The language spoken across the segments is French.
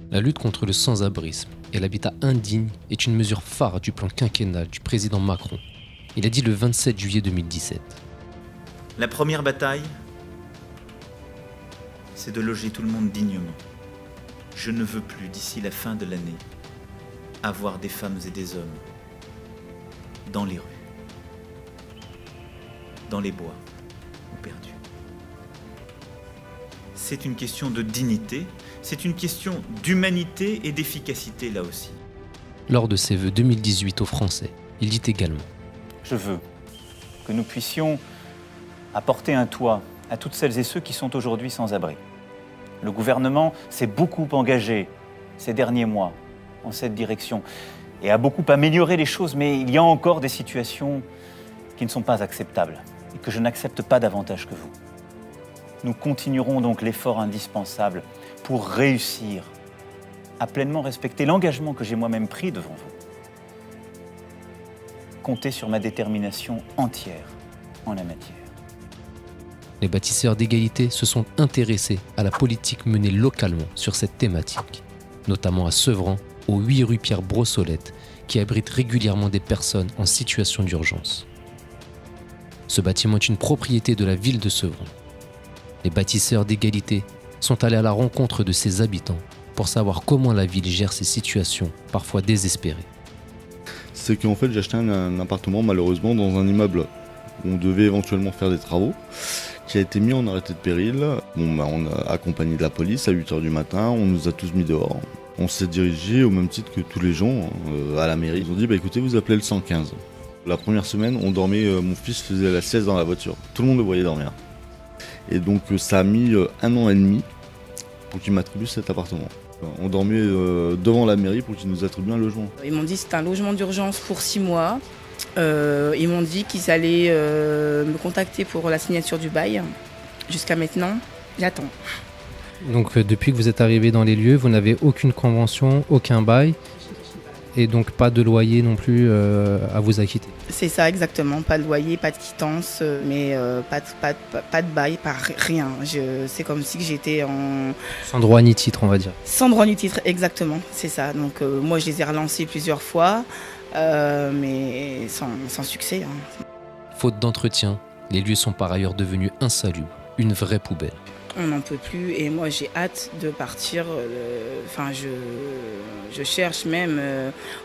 La lutte contre le sans-abrisme et l'habitat indigne est une mesure phare du plan quinquennal du président Macron. Il a dit le 27 juillet 2017. La première bataille, c'est de loger tout le monde dignement. Je ne veux plus, d'ici la fin de l'année, avoir des femmes et des hommes dans les rues, dans les bois ou perdus. C'est une question de dignité, c'est une question d'humanité et d'efficacité là aussi. Lors de ses vœux 2018 aux Français, il dit également: Je veux que nous puissions apporter un toit à toutes celles et ceux qui sont aujourd'hui sans abri. Le gouvernement s'est beaucoup engagé ces derniers mois en cette direction et a beaucoup amélioré les choses, mais il y a encore des situations qui ne sont pas acceptables et que je n'accepte pas davantage que vous. Nous continuerons donc l'effort indispensable pour réussir à pleinement respecter l'engagement que j'ai moi-même pris devant vous. Comptez sur ma détermination entière en la matière. Les bâtisseurs d'égalité se sont intéressés à la politique menée localement sur cette thématique, notamment à Sevran, aux 8 rue Pierre Brossolette, qui abrite régulièrement des personnes en situation d'urgence. Ce bâtiment est une propriété de la ville de Sevran. Les bâtisseurs d'égalité sont allés à la rencontre de ses habitants pour savoir comment la ville gère ces situations, parfois désespérées. C'est qu'en fait j'ai acheté un appartement malheureusement dans un immeuble où on devait éventuellement faire des travaux, qui a été mis en arrêté de péril. On a accompagné de la police à 8h du matin, on nous a tous mis dehors. On s'est dirigé au même titre que tous les gens à la mairie. Ils ont dit écoutez, vous appelez le 115. La première semaine, on dormait, mon fils faisait la sieste dans la voiture. Tout le monde le voyait dormir. Et donc ça a mis 1 an et demi pour qu'ils m'attribuent cet appartement. On dormait devant la mairie pour qu'ils nous attribuent un logement. Ils m'ont dit que c'était un logement d'urgence pour 6 mois. Ils m'ont dit qu'ils allaient me contacter pour la signature du bail. Jusqu'à maintenant, j'attends. Donc depuis que vous êtes arrivé dans les lieux, vous n'avez aucune convention, aucun bail, et donc pas de loyer non plus à vous acquitter. C'est ça exactement, pas de loyer, pas de quittance, mais pas de bail, pas rien. C'est comme si j'étais en... Sans droit ni titre, on va dire. Sans droit ni titre, exactement, c'est ça. Donc moi je les ai relancés plusieurs fois, mais sans succès. Faute d'entretien, les lieux sont par ailleurs devenus insalubres, une vraie poubelle. On n'en peut plus et moi j'ai hâte de partir. Je cherche même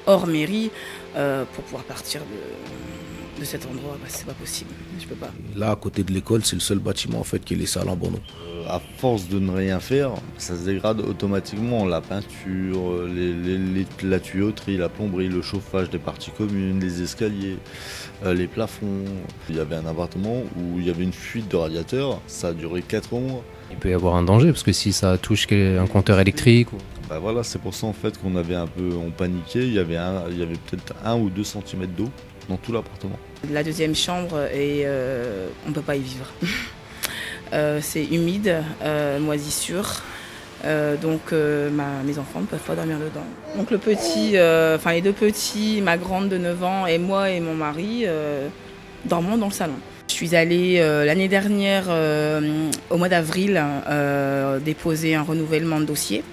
hors mairie pour pouvoir partir de cet endroit. C'est pas possible, je peux pas. Là, à côté de l'école, c'est le seul bâtiment en fait qui est laissé à l'abandon. À force de ne rien faire, ça se dégrade automatiquement. La peinture, la tuyauterie, la plomberie, le chauffage des parties communes, les escaliers, les plafonds. Il y avait un appartement où il y avait une fuite de radiateur, ça a duré 4 mois. Il peut y avoir un danger parce que si ça touche un compteur électrique... Voilà, c'est pour ça en fait qu'on avait on paniquait. Il y avait peut-être 1 ou 2 cm d'eau dans tout l'appartement. La deuxième chambre, on ne peut pas y vivre. C'est humide, moisissure, donc mes enfants ne peuvent pas dormir dedans. Donc les 2 petits, ma grande de 9 ans et moi et mon mari dormons dans le salon. Je suis allée l'année dernière, au mois d'avril, déposer un renouvellement de dossier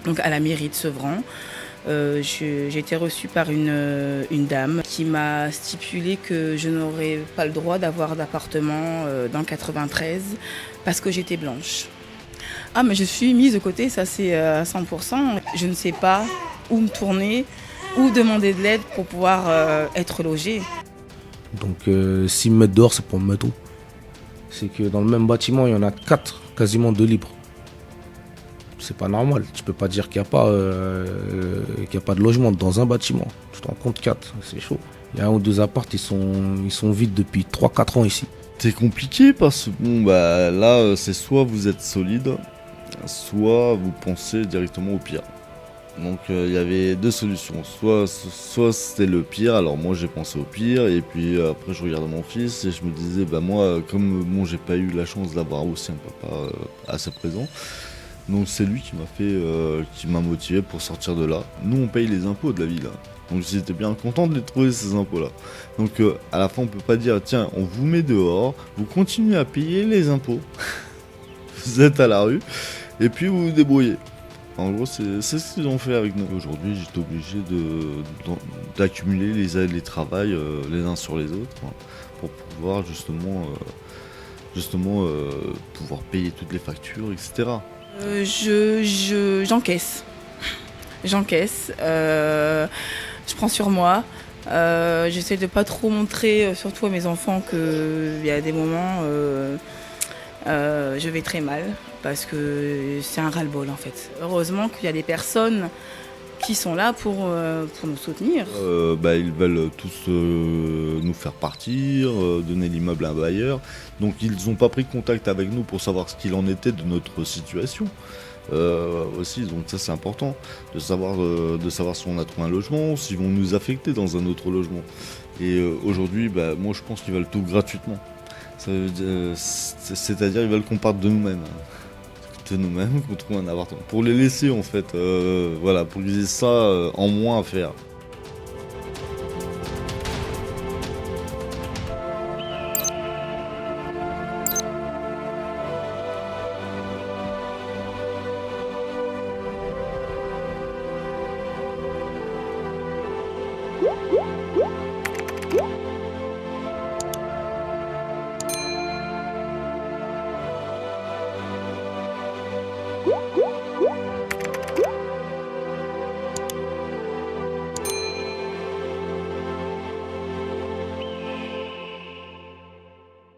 donc à la mairie de Sevran. J'ai été reçue par une dame qui m'a stipulé que je n'aurais pas le droit d'avoir d'appartement dans le 93 parce que j'étais blanche. Ah mais je suis mise de côté, ça c'est à 100%. Je ne sais pas où me tourner, où demander de l'aide pour pouvoir être logée. Donc s'ils me mettent dehors, c'est pour me mettre où? C'est que dans le même bâtiment, il y en a 4 quasiment de libres. C'est pas normal, tu peux pas dire qu'il n'y a pas de logement dans un bâtiment. Tu te rends compte, 4, c'est chaud. Il y a 1 ou 2 apparts, ils sont vides depuis 3-4 ans ici. C'est compliqué parce que là c'est soit vous êtes solide, soit vous pensez directement au pire. Donc il y avait 2 solutions, soit c'était le pire, alors moi j'ai pensé au pire et puis après je regardais mon fils et je me disais moi comme j'ai pas eu la chance d'avoir aussi un papa assez présent. Donc c'est lui qui m'a motivé pour sortir de là. Nous on paye les impôts de la ville. Donc j'étais bien content de les trouver ces impôts là. Donc à la fin on peut pas dire tiens on vous met dehors, vous continuez à payer les impôts, vous êtes à la rue et puis vous vous débrouillez. En gros, c'est ce qu'ils ont fait avec nous. Aujourd'hui, j'étais obligé d'accumuler les travails les uns sur les autres, hein, pour pouvoir justement pouvoir payer toutes les factures, etc. J'encaisse. J'encaisse. Je prends sur moi. J'essaie de pas trop montrer, surtout à mes enfants, qu'il y a des moments je vais très mal parce que c'est un ras-le-bol en fait. Heureusement qu'il y a des personnes qui sont là pour nous soutenir. Ils veulent tous nous faire partir, donner l'immeuble à un bailleur. Donc ils n'ont pas pris contact avec nous pour savoir ce qu'il en était de notre situation. Aussi, donc ça c'est important de savoir si on a trouvé un logement, s'ils vont nous affecter dans un autre logement. Et aujourd'hui, moi je pense qu'ils veulent tout gratuitement. C'est-à-dire ils veulent qu'on parte de nous-mêmes. Qu'on trouve un appartement. Pour les laisser en fait, pour qu'ils aient ça en moins à faire.